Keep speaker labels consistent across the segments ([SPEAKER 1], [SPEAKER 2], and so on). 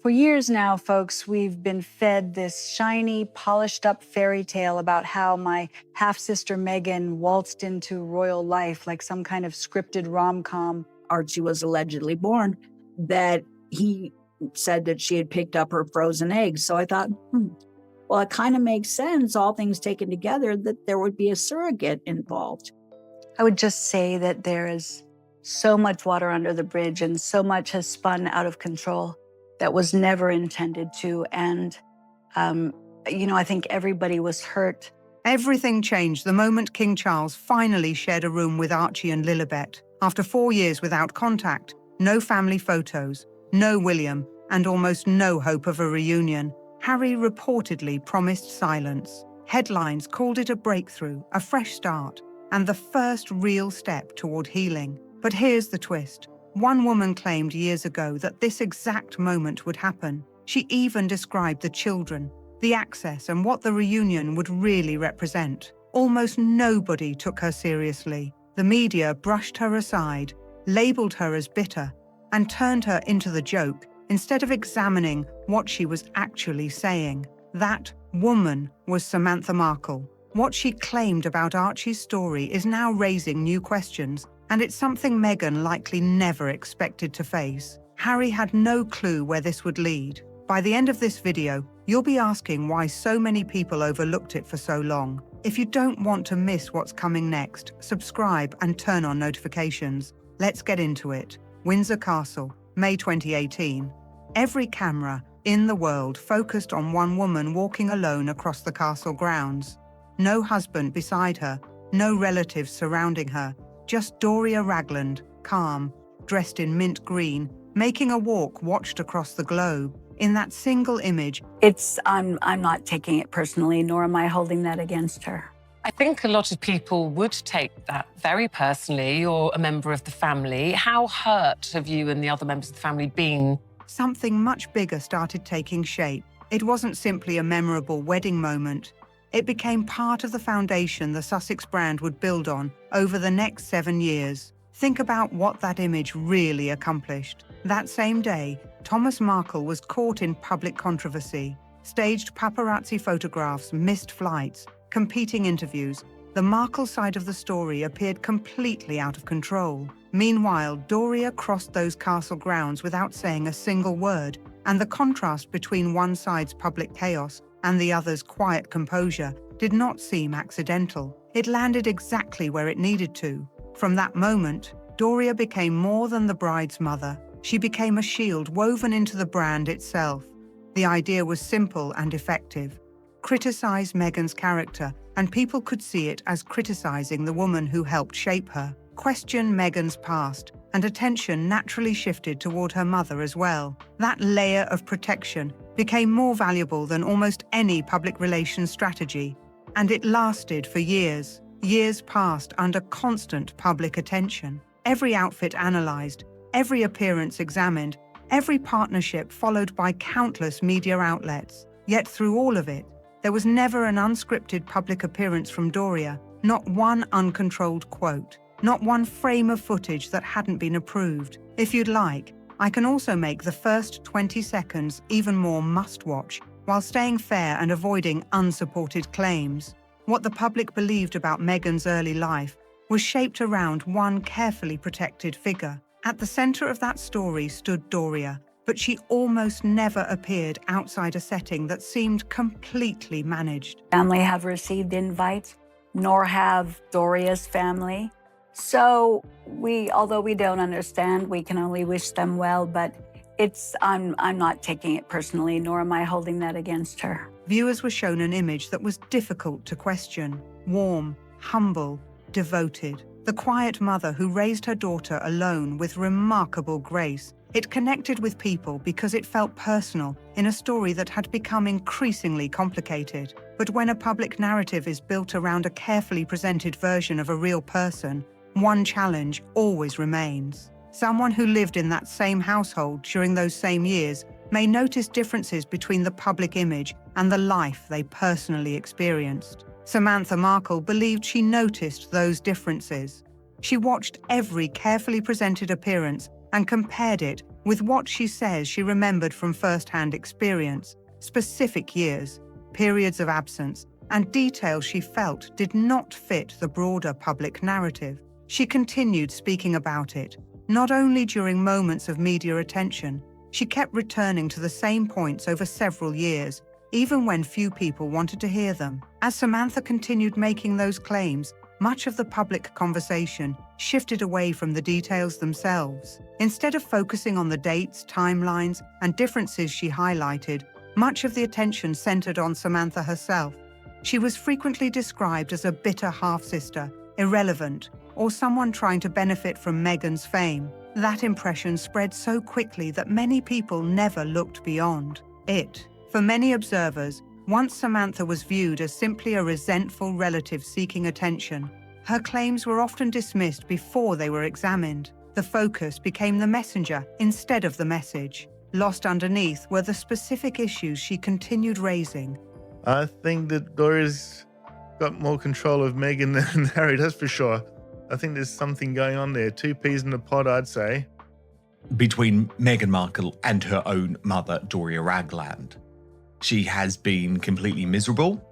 [SPEAKER 1] For years now, folks, we've been fed this shiny, polished-up fairy tale about how my half-sister Meghan waltzed into royal life like some kind of scripted rom-com.
[SPEAKER 2] Archie was allegedly born, that he said that she had picked up her frozen eggs. So I thought, well, it kind of makes sense, all things taken together, that there would be a surrogate involved.
[SPEAKER 1] I would just say that there is so much water under the bridge and so much has spun out of control that was never intended to. And, I think everybody was hurt.
[SPEAKER 3] Everything changed the moment King Charles finally shared a room with Archie and Lilibet. After 4 years without contact, no family photos, no William, and almost no hope of a reunion, Harry reportedly promised silence. Headlines called it a breakthrough, a fresh start, and the first real step toward healing. But here's the twist. One woman claimed years ago that this exact moment would happen. She even described the children, the access, and what the reunion would really represent. Almost nobody took her seriously. The media brushed her aside, labeled her as bitter, and turned her into the joke instead of examining what she was actually saying. That woman was Samantha Markle. What she claimed about Archie's story is now raising new questions, and it's something Meghan likely never expected to face. Harry had no clue where this would lead. By the end of this video, you'll be asking why so many people overlooked it for so long. If you don't want to miss what's coming next, subscribe and turn on notifications. Let's get into it. Windsor Castle, May 2018. Every camera in the world focused on one woman walking alone across the castle grounds. No husband beside her, no relatives surrounding her, just Doria Ragland, calm, dressed in mint green, making a walk watched across the globe. In that single image,
[SPEAKER 1] I'm not taking it personally, nor am I holding that against her.
[SPEAKER 4] I think a lot of people would take that very personally. You're a member of the family. How hurt have you and the other members of the family been?
[SPEAKER 3] Something much bigger started taking shape. It wasn't simply a memorable wedding moment. It became part of the foundation the Sussex brand would build on over the next 7 years. Think about what that image really accomplished. That same day, Thomas Markle was caught in public controversy. Staged paparazzi photographs, missed flights, competing interviews. The Markle side of the story appeared completely out of control. Meanwhile, Doria crossed those castle grounds without saying a single word, and the contrast between one side's public chaos and the other's quiet composure did not seem accidental. It landed exactly where it needed to. From that moment, Doria became more than the bride's mother. She became a shield woven into the brand itself. The idea was simple and effective. Criticize Meghan's character, and people could see it as criticizing the woman who helped shape her. Question Meghan's past, and attention naturally shifted toward her mother as well. That layer of protection became more valuable than almost any public relations strategy. And it lasted for years. Years passed under constant public attention. Every outfit analyzed, every appearance examined, every partnership followed by countless media outlets. Yet through all of it, there was never an unscripted public appearance from Doria, not one uncontrolled quote, not one frame of footage that hadn't been approved. If you'd like, I can also make the first 20 seconds even more must-watch, while staying fair and avoiding unsupported claims. What the public believed about Meghan's early life was shaped around one carefully protected figure. At the center of that story stood Doria, but she almost never appeared outside a setting that seemed completely managed.
[SPEAKER 1] Family have received invites, nor have Doria's family. So although we don't understand, we can only wish them well, but I'm not taking it personally, nor am I holding that against her.
[SPEAKER 3] Viewers were shown an image that was difficult to question. Warm, humble, devoted. The quiet mother who raised her daughter alone with remarkable grace. It connected with people because it felt personal in a story that had become increasingly complicated. But when a public narrative is built around a carefully presented version of a real person, one challenge always remains. Someone who lived in that same household during those same years may notice differences between the public image and the life they personally experienced. Samantha Markle believed she noticed those differences. She watched every carefully presented appearance and compared it with what she says she remembered from first-hand experience, specific years, periods of absence, and details she felt did not fit the broader public narrative. She continued speaking about it, not only during moments of media attention. She kept returning to the same points over several years, even when few people wanted to hear them. As Samantha continued making those claims, much of the public conversation shifted away from the details themselves. Instead of focusing on the dates, timelines, and differences she highlighted, much of the attention centered on Samantha herself. She was frequently described as a bitter half-sister, irrelevant, or someone trying to benefit from Meghan's fame. That impression spread so quickly that many people never looked beyond it. For many observers, once Samantha was viewed as simply a resentful relative seeking attention, her claims were often dismissed before they were examined. The focus became the messenger instead of the message. Lost underneath were the specific issues she continued raising.
[SPEAKER 5] I think that Doria's got more control of Meghan than Harry, that's for sure. I think there's something going on there. Two peas in a pod, I'd say.
[SPEAKER 6] Between Meghan Markle and her own mother, Doria Ragland. She has been completely miserable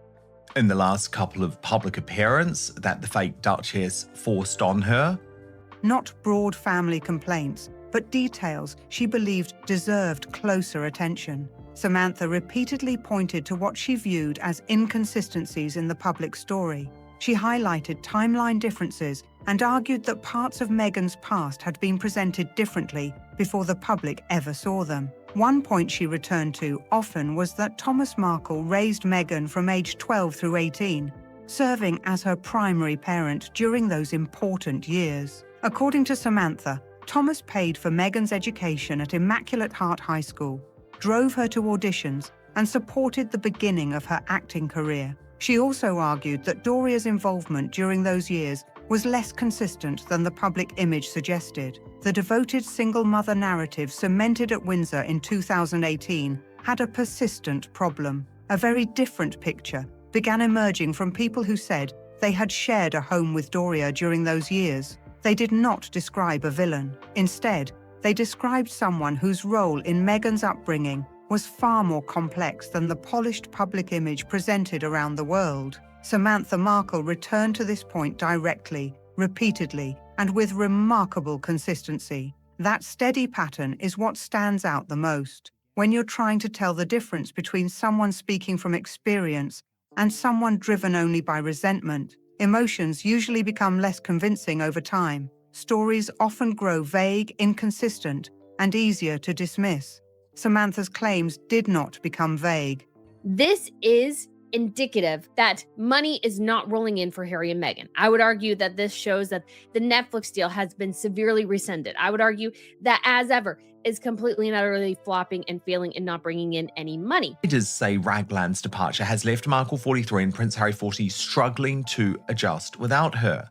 [SPEAKER 6] in the last couple of public appearances that the fake Duchess forced on her.
[SPEAKER 3] Not broad family complaints, but details she believed deserved closer attention. Samantha repeatedly pointed to what she viewed as inconsistencies in the public story. She highlighted timeline differences and argued that parts of Meghan's past had been presented differently before the public ever saw them. One point she returned to often was that Thomas Markle raised Meghan from age 12 through 18, serving as her primary parent during those important years. According to Samantha, Thomas paid for Meghan's education at Immaculate Heart High School, drove her to auditions, and supported the beginning of her acting career. She also argued that Doria's involvement during those years was less consistent than the public image suggested. The devoted single mother narrative cemented at Windsor in 2018 had a persistent problem. A very different picture began emerging from people who said they had shared a home with Doria during those years. They did not describe a villain. Instead, they described someone whose role in Meghan's upbringing was far more complex than the polished public image presented around the world. Samantha Markle returned to this point directly, repeatedly, and with remarkable consistency. That steady pattern is what stands out the most. When you're trying to tell the difference between someone speaking from experience and someone driven only by resentment, emotions usually become less convincing over time. Stories often grow vague, inconsistent, and easier to dismiss. Samantha's claims did not become vague.
[SPEAKER 7] This is indicative that money is not rolling in for Harry and Meghan. I would argue that this shows that the Netflix deal has been severely rescinded. I would argue that As Ever is completely and utterly flopping and failing and not bringing in any money.
[SPEAKER 6] Leaders say Ragland's departure has left Markle 43 and Prince Harry 40 struggling to adjust without her.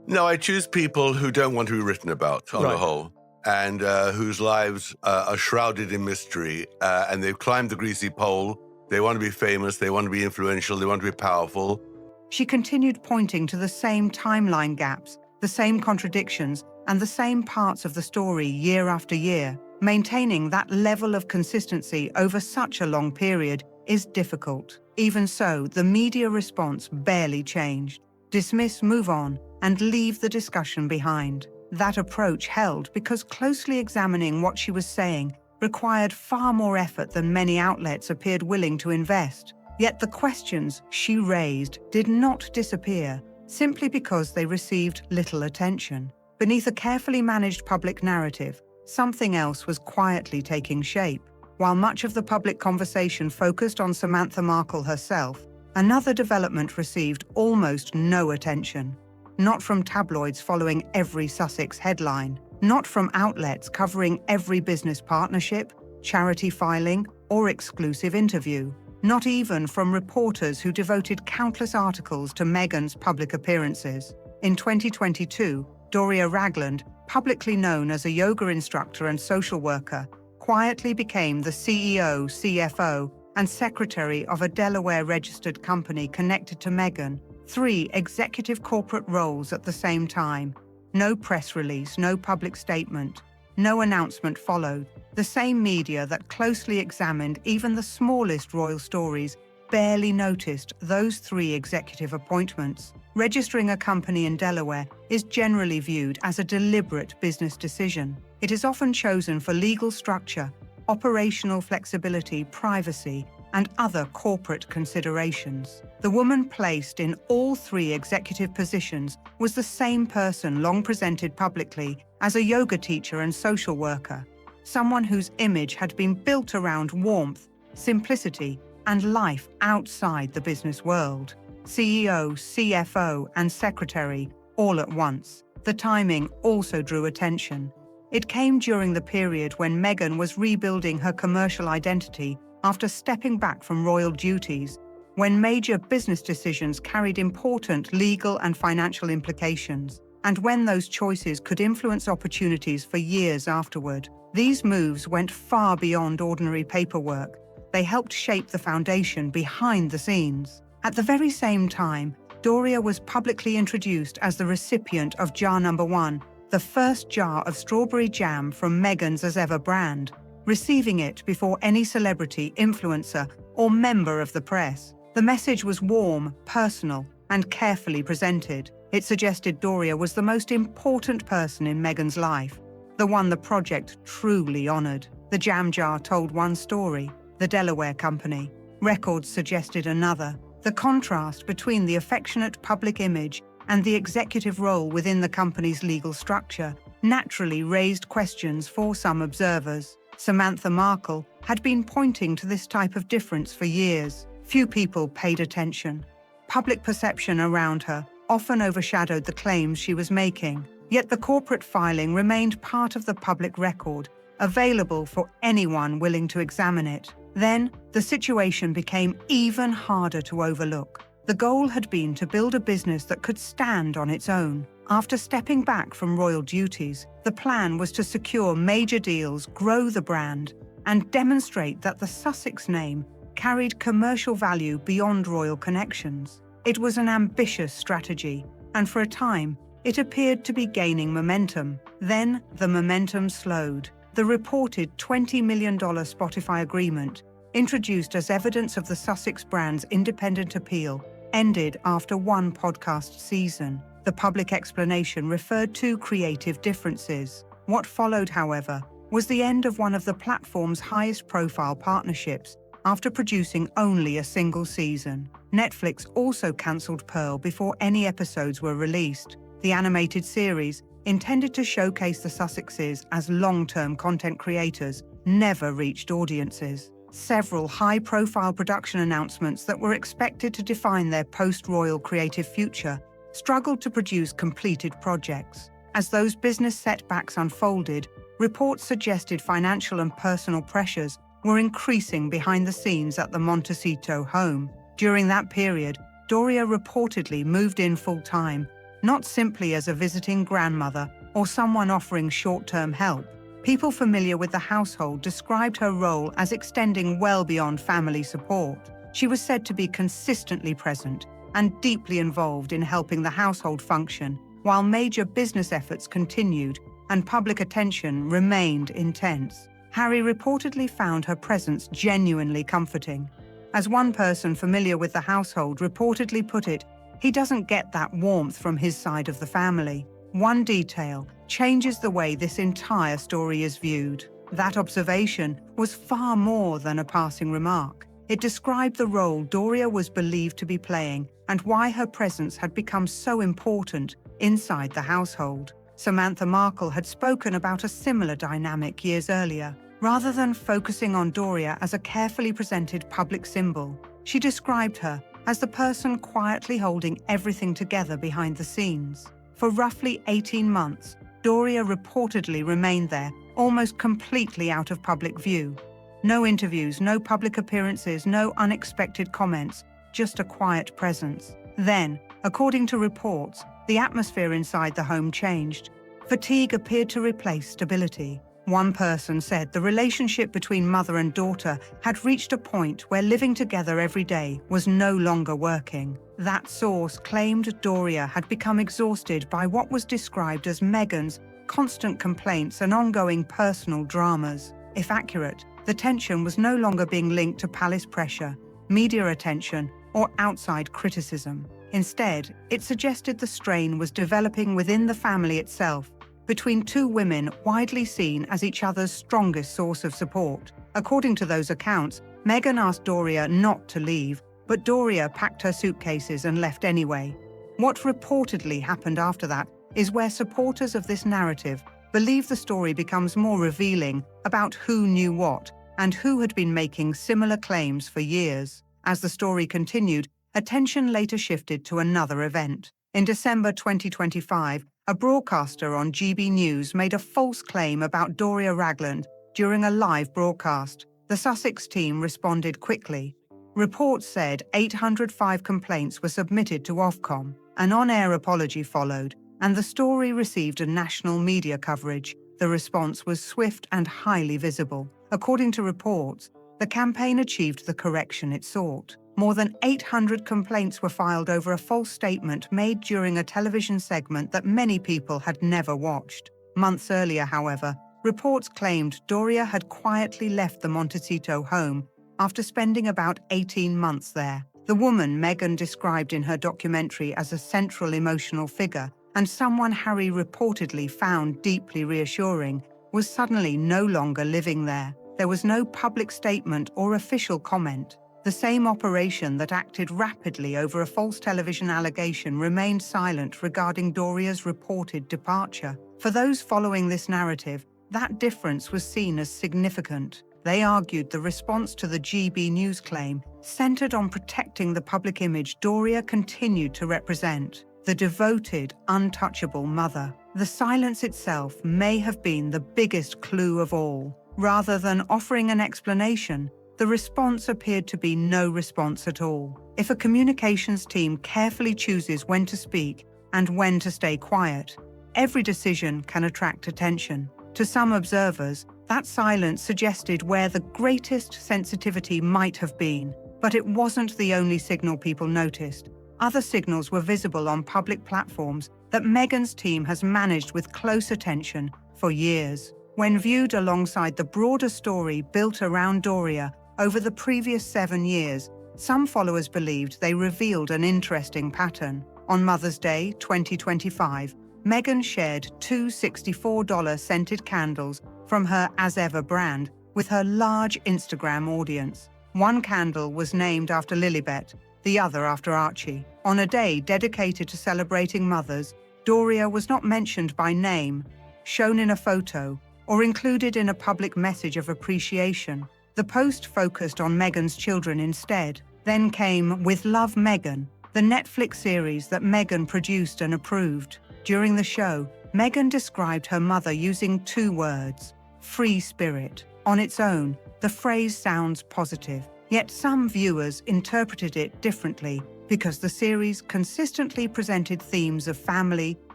[SPEAKER 8] No, I choose people who don't want to be written about on the whole, and whose lives are shrouded in mystery, and they've climbed the greasy pole. They want to be famous, they want to be influential, they want to be powerful.
[SPEAKER 3] She continued pointing to the same timeline gaps, the same contradictions, and the same parts of the story year after year. Maintaining that level of consistency over such a long period is difficult. Even so, the media response barely changed. Dismiss, move on, and leave the discussion behind. That approach held because closely examining what she was saying required far more effort than many outlets appeared willing to invest. Yet the questions she raised did not disappear simply because they received little attention. Beneath a carefully managed public narrative, something else was quietly taking shape. While much of the public conversation focused on Samantha Markle herself, another development received almost no attention. Not from tabloids following every Sussex headline, not from outlets covering every business partnership, charity filing, or exclusive interview. Not even from reporters who devoted countless articles to Meghan's public appearances. In 2022, Doria Ragland, publicly known as a yoga instructor and social worker, quietly became the CEO, CFO, and secretary of a Delaware-registered company connected to Meghan. 3 executive corporate roles at the same time. No press release, no public statement, no announcement followed. The same media that closely examined even the smallest royal stories barely noticed those 3 executive appointments. Registering a company in Delaware is generally viewed as a deliberate business decision. It is often chosen for legal structure, operational flexibility, privacy, and other corporate considerations. The woman placed in all 3 executive positions was the same person long presented publicly as a yoga teacher and social worker, someone whose image had been built around warmth, simplicity, and life outside the business world. CEO, CFO, and secretary all at once. The timing also drew attention. It came during the period when Meghan was rebuilding her commercial identity after stepping back from royal duties, when major business decisions carried important legal and financial implications, and when those choices could influence opportunities for years afterward. These moves went far beyond ordinary paperwork. They helped shape the foundation behind the scenes. At the very same time, Doria was publicly introduced as the recipient of jar number 1, the first jar of strawberry jam from Meghan's As Ever brand, receiving it before any celebrity, influencer, or member of the press. The message was warm, personal, and carefully presented. It suggested Doria was the most important person in Meghan's life, the one the project truly honored. The jam jar told one story, the Delaware company. Records suggested another. The contrast between the affectionate public image and the executive role within the company's legal structure naturally raised questions for some observers. Samantha Markle had been pointing to this type of difference for years. Few people paid attention. Public perception around her often overshadowed the claims she was making. Yet the corporate filing remained part of the public record, available for anyone willing to examine it. Then, the situation became even harder to overlook. The goal had been to build a business that could stand on its own. After stepping back from royal duties, the plan was to secure major deals, grow the brand, and demonstrate that the Sussex name carried commercial value beyond royal connections. It was an ambitious strategy, and for a time, it appeared to be gaining momentum. Then, the momentum slowed. The reported $20 million Spotify agreement, introduced as evidence of the Sussex brand's independent appeal, ended after 1 podcast season. The public explanation referred to creative differences. What followed, however, was the end of one of the platform's highest-profile partnerships after producing only a single season. Netflix also cancelled Pearl before any episodes were released. The animated series, intended to showcase the Sussexes as long-term content creators, never reached audiences. Several high-profile production announcements that were expected to define their post-royal creative future struggled to produce completed projects. As those business setbacks unfolded, reports suggested financial and personal pressures were increasing behind the scenes at the Montecito home. During that period, Doria reportedly moved in full-time, not simply as a visiting grandmother or someone offering short-term help. People familiar with the household described her role as extending well beyond family support. She was said to be consistently present and deeply involved in helping the household function, while major business efforts continued and public attention remained intense. Harry reportedly found her presence genuinely comforting. As one person familiar with the household reportedly put it, he doesn't get that warmth from his side of the family. One detail changes the way this entire story is viewed. That observation was far more than a passing remark. It described the role Doria was believed to be playing and why her presence had become so important inside the household. Samantha Markle had spoken about a similar dynamic years earlier. Rather than focusing on Doria as a carefully presented public symbol, she described her as the person quietly holding everything together behind the scenes. For roughly 18 months, Doria reportedly remained there, almost completely out of public view. No interviews, no public appearances, no unexpected comments, just a quiet presence. Then, according to reports, the atmosphere inside the home changed. Fatigue appeared to replace stability. One person said the relationship between mother and daughter had reached a point where living together every day was no longer working. That source claimed Doria had become exhausted by what was described as Meghan's constant complaints and ongoing personal dramas. If accurate, the tension was no longer being linked to palace pressure, media attention, or outside criticism. Instead, it suggested the strain was developing within the family itself, between two women widely seen as each other's strongest source of support. According to those accounts, Meghan asked Doria not to leave, but Doria packed her suitcases and left anyway. What reportedly happened after that is where supporters of this narrative believe the story becomes more revealing about who knew what and who had been making similar claims for years. As the story continued, attention later shifted to another event. In December 2025, a broadcaster on GB News made a false claim about Doria Ragland during a live broadcast. The Sussex team responded quickly. Reports said 805 complaints were submitted to Ofcom. An on-air apology followed, and the story received a national media coverage. The response was swift and highly visible. According to reports, the campaign achieved the correction it sought. More than 800 complaints were filed over a false statement made during a television segment that many people had never watched. Months earlier, however, reports claimed Doria had quietly left the Montecito home after spending about 18 months there. The woman Meghan described in her documentary as a central emotional figure and someone Harry reportedly found deeply reassuring was suddenly no longer living there. There was no public statement or official comment. The same operation that acted rapidly over a false television allegation remained silent regarding Doria's reported departure. For those following this narrative, that difference was seen as significant. They argued the response to the GB News claim centered on protecting the public image Doria continued to represent, the devoted, untouchable mother. The silence itself may have been the biggest clue of all. Rather than offering an explanation, the response appeared to be no response at all. If a communications team carefully chooses when to speak and when to stay quiet, every decision can attract attention. To some observers, that silence suggested where the greatest sensitivity might have been, but it wasn't the only signal people noticed. Other signals were visible on public platforms that Meghan's team has managed with close attention for years. When viewed alongside the broader story built around Doria over the previous 7 years, some followers believed they revealed an interesting pattern. On Mother's Day 2025, Meghan shared 2 $64 scented candles from her As Ever brand with her large Instagram audience. One candle was named after Lilibet, the other after Archie. On a day dedicated to celebrating mothers, Doria was not mentioned by name, shown in a photo, or included in a public message of appreciation. The post focused on Meghan's children instead. Then came With Love, Meghan, the Netflix series that Meghan produced and approved. During the show, Meghan described her mother using 2 words, free spirit. On its own, the phrase sounds positive, yet some viewers interpreted it differently because the series consistently presented themes of family,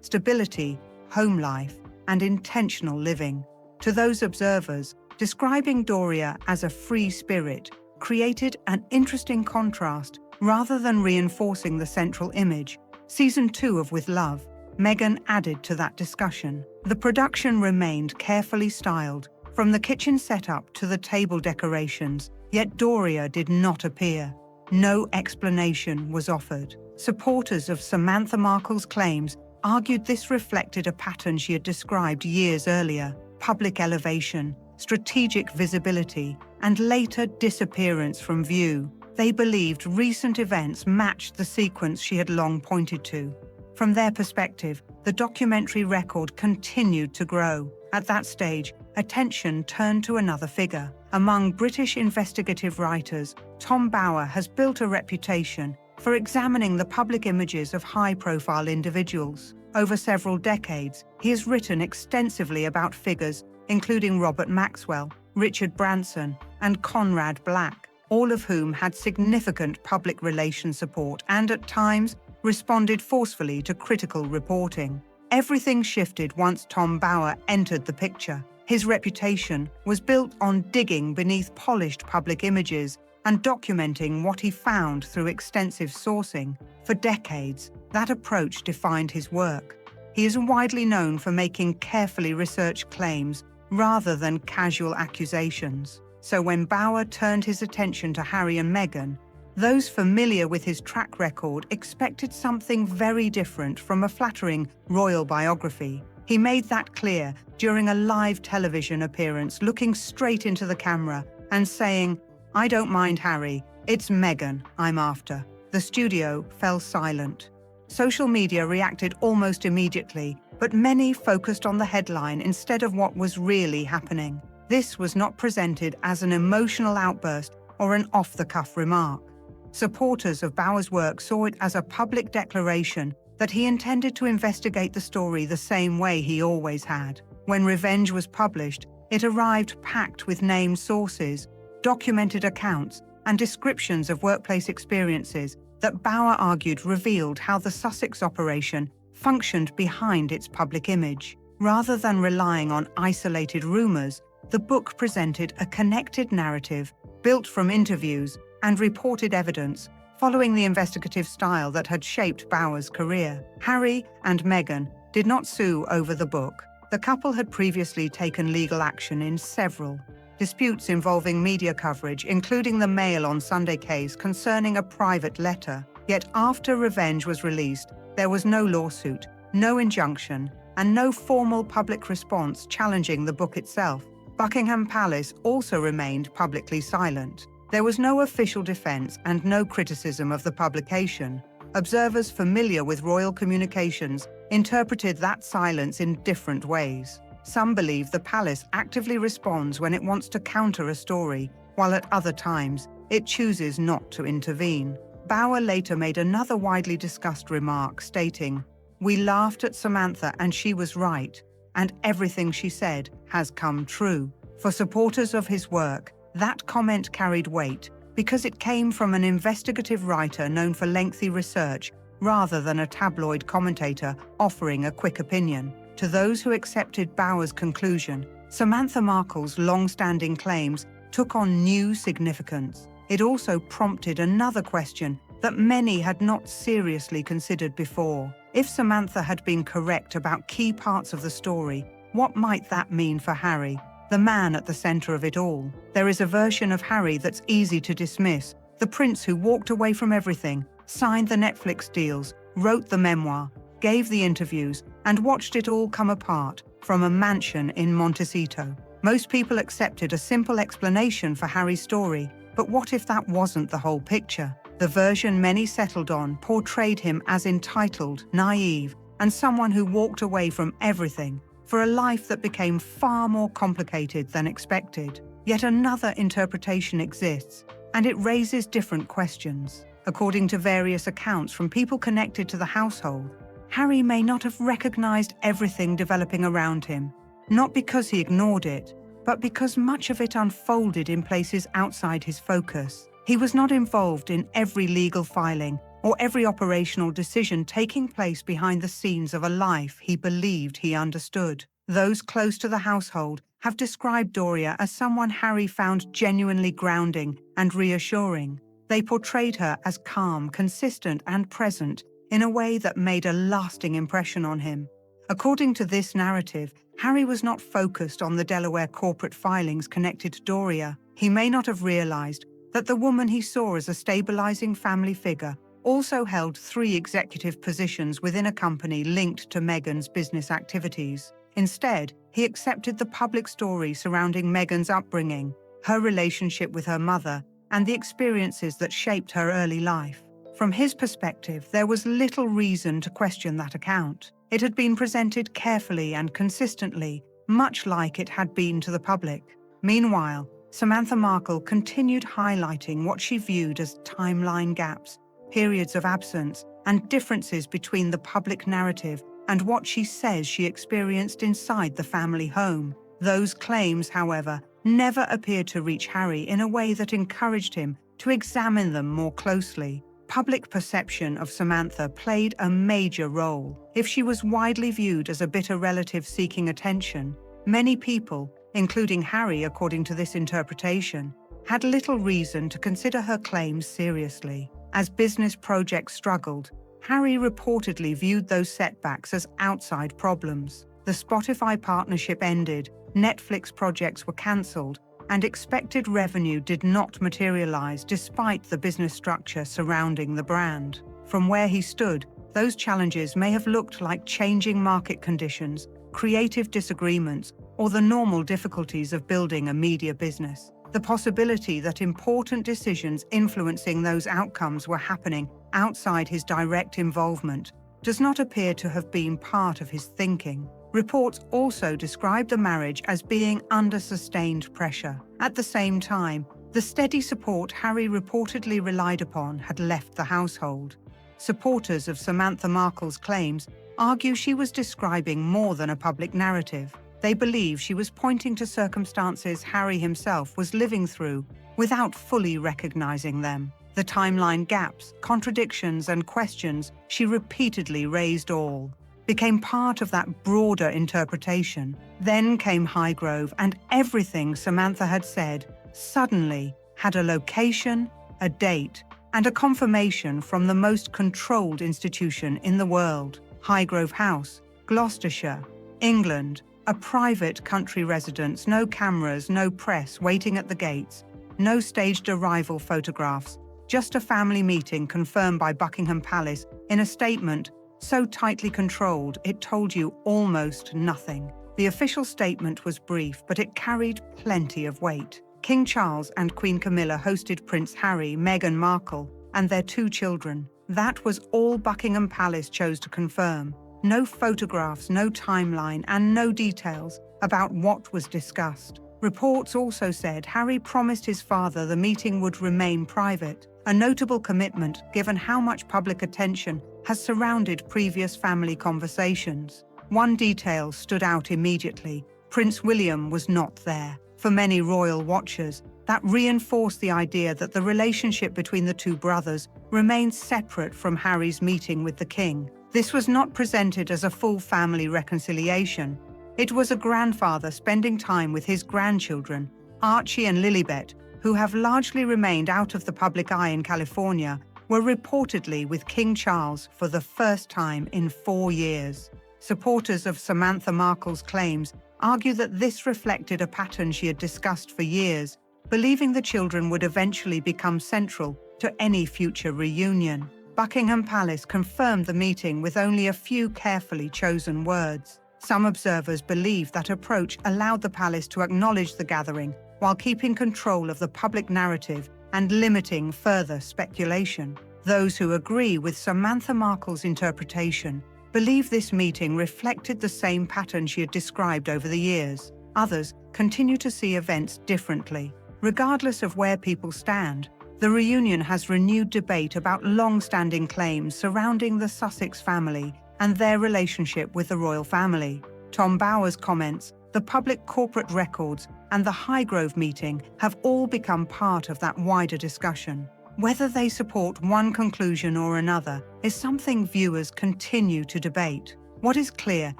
[SPEAKER 3] stability, home life, and intentional living. To those observers, describing Doria as a free spirit created an interesting contrast rather than reinforcing the central image. Season 2 of With Love, Meghan added to that discussion. The production remained carefully styled, from the kitchen setup to the table decorations, yet Doria did not appear. No explanation was offered. Supporters of Samantha Markle's claims argued this reflected a pattern she had described years earlier: public elevation, strategic visibility, and later disappearance from view. They believed recent events matched the sequence she had long pointed to. From their perspective, the documentary record continued to grow. At that stage, attention turned to another figure. Among British investigative writers, Tom Bower has built a reputation for examining the public images of high-profile individuals. Over several decades, he has written extensively about figures including Robert Maxwell, Richard Branson, and Conrad Black, all of whom had significant public relations support and, at times, responded forcefully to critical reporting. Everything shifted once Tom Bower entered the picture. His reputation was built on digging beneath polished public images and documenting what he found through extensive sourcing. For decades, that approach defined his work. He is widely known for making carefully researched claims rather than casual accusations. So when Bauer turned his attention to Harry and Meghan, those familiar with his track record expected something very different from a flattering royal biography. He made that clear during a live television appearance, looking straight into the camera and saying, "I don't mind Harry, it's Meghan I'm after." The studio fell silent. Social media reacted almost immediately, but many focused on the headline instead of what was really happening. This was not presented as an emotional outburst or an off-the-cuff remark. Supporters of Bauer's work saw it as a public declaration that he intended to investigate the story the same way he always had. When Revenge was published, it arrived packed with named sources, documented accounts, and descriptions of workplace experiences that Bauer argued revealed how the Sussex operation functioned behind its public image. Rather than relying on isolated rumors, the book presented a connected narrative built from interviews and reported evidence, following the investigative style that had shaped Bauer's career. Harry and Meghan did not sue over the book. The couple had previously taken legal action in several disputes involving media coverage, including the Mail on Sunday case concerning a private letter. Yet after Revenge was released, there was no lawsuit, no injunction, and no formal public response challenging the book itself. Buckingham Palace also remained publicly silent. There was no official defense and no criticism of the publication. Observers familiar with royal communications interpreted that silence in different ways. Some believe the palace actively responds when it wants to counter a story, while at other times it chooses not to intervene. Bauer later made another widely discussed remark, stating, "We laughed at Samantha and she was right, and everything she said has come true." For supporters of his work, that comment carried weight because it came from an investigative writer known for lengthy research rather than a tabloid commentator offering a quick opinion. To those who accepted Bauer's conclusion, Samantha Markle's long-standing claims took on new significance. It also prompted another question that many had not seriously considered before. If Samantha had been correct about key parts of the story, what might that mean for Harry, the man at the center of it all? There is a version of Harry that's easy to dismiss, the prince who walked away from everything, signed the Netflix deals, wrote the memoir, gave the interviews, and watched it all come apart from a mansion in Montecito. Most people accepted a simple explanation for Harry's story, but what if that wasn't the whole picture? The version many settled on portrayed him as entitled, naive, and someone who walked away from everything for a life that became far more complicated than expected. Yet another interpretation exists, and it raises different questions. According to various accounts from people connected to the household, Harry may not have recognized everything developing around him, not because he ignored it, but because much of it unfolded in places outside his focus. He was not involved in every legal filing or every operational decision taking place behind the scenes of a life he believed he understood. Those close to the household have described Doria as someone Harry found genuinely grounding and reassuring. They portrayed her as calm, consistent, and present in a way that made a lasting impression on him. According to this narrative, Harry was not focused on the Delaware corporate filings connected to Doria. He may not have realized that the woman he saw as a stabilizing family figure also held 3 executive positions within a company linked to Meghan's business activities. Instead, he accepted the public story surrounding Meghan's upbringing, her relationship with her mother, and the experiences that shaped her early life. From his perspective, there was little reason to question that account. It had been presented carefully and consistently, much like it had been to the public. Meanwhile, Samantha Markle continued highlighting what she viewed as timeline gaps, periods of absence, and differences between the public narrative and what she says she experienced inside the family home. Those claims, however, never appeared to reach Harry in a way that encouraged him to examine them more closely. Public perception of Samantha played a major role. If she was widely viewed as a bitter relative seeking attention, many people, including Harry according to this interpretation, had little reason to consider her claims seriously. As business projects struggled, Harry reportedly viewed those setbacks as outside problems. The Spotify partnership ended, Netflix projects were cancelled, and expected revenue did not materialize despite the business structure surrounding the brand. From where he stood, those challenges may have looked like changing market conditions, creative disagreements, or the normal difficulties of building a media business. The possibility that important decisions influencing those outcomes were happening outside his direct involvement does not appear to have been part of his thinking. Reports also describe the marriage as being under sustained pressure. At the same time, the steady support Harry reportedly relied upon had left the household. Supporters of Samantha Markle's claims argue she was describing more than a public narrative. They believe she was pointing to circumstances Harry himself was living through without fully recognizing them. The timeline gaps, contradictions, and questions she repeatedly raised all became part of that broader interpretation. Then came Highgrove, and everything Samantha had said suddenly had a location, a date, and a confirmation from the most controlled institution in the world. Highgrove House, Gloucestershire, England, a private country residence, no cameras, no press waiting at the gates, no staged arrival photographs, just a family meeting confirmed by Buckingham Palace in a statement so tightly controlled it told you almost nothing. The official statement was brief, but it carried plenty of weight. King Charles and Queen Camilla hosted Prince Harry, Meghan Markle, and their 2 children. That was all Buckingham Palace chose to confirm. No photographs, no timeline, and no details about what was discussed. Reports also said Harry promised his father the meeting would remain private, a notable commitment given how much public attention has surrounded previous family conversations. One detail stood out immediately: Prince William was not there. For many royal watchers, that reinforced the idea that the relationship between the 2 brothers remained separate from Harry's meeting with the king. This was not presented as a full family reconciliation. It was a grandfather spending time with his grandchildren, Archie and Lilibet, who have largely remained out of the public eye in California, were reportedly with King Charles for the first time in 4 years. Supporters of Samantha Markle's claims argue that this reflected a pattern she had discussed for years, believing the children would eventually become central to any future reunion. Buckingham Palace confirmed the meeting with only a few carefully chosen words. Some observers believe that approach allowed the palace to acknowledge the gathering while keeping control of the public narrative and limiting further speculation. Those who agree with Samantha Markle's interpretation believe this meeting reflected the same pattern she had described over the years. Others continue to see events differently. Regardless of where people stand, the reunion has renewed debate about long-standing claims surrounding the Sussex family and their relationship with the royal family. Tom Bower's comments, the public corporate records, and the Highgrove meeting have all become part of that wider discussion. Whether they support one conclusion or another is something viewers continue to debate. What is clear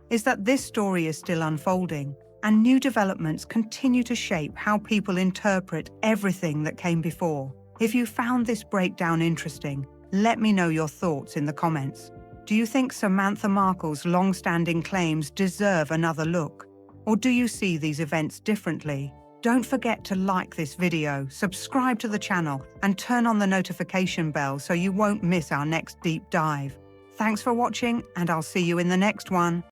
[SPEAKER 3] is that this story is still unfolding, and new developments continue to shape how people interpret everything that came before. If you found this breakdown interesting, let me know your thoughts in the comments. Do you think Samantha Markle's long-standing claims deserve another look? Or do you see these events differently? Don't forget to like this video, subscribe to the channel, and turn on the notification bell so you won't miss our next deep dive. Thanks for watching, and I'll see you in the next one.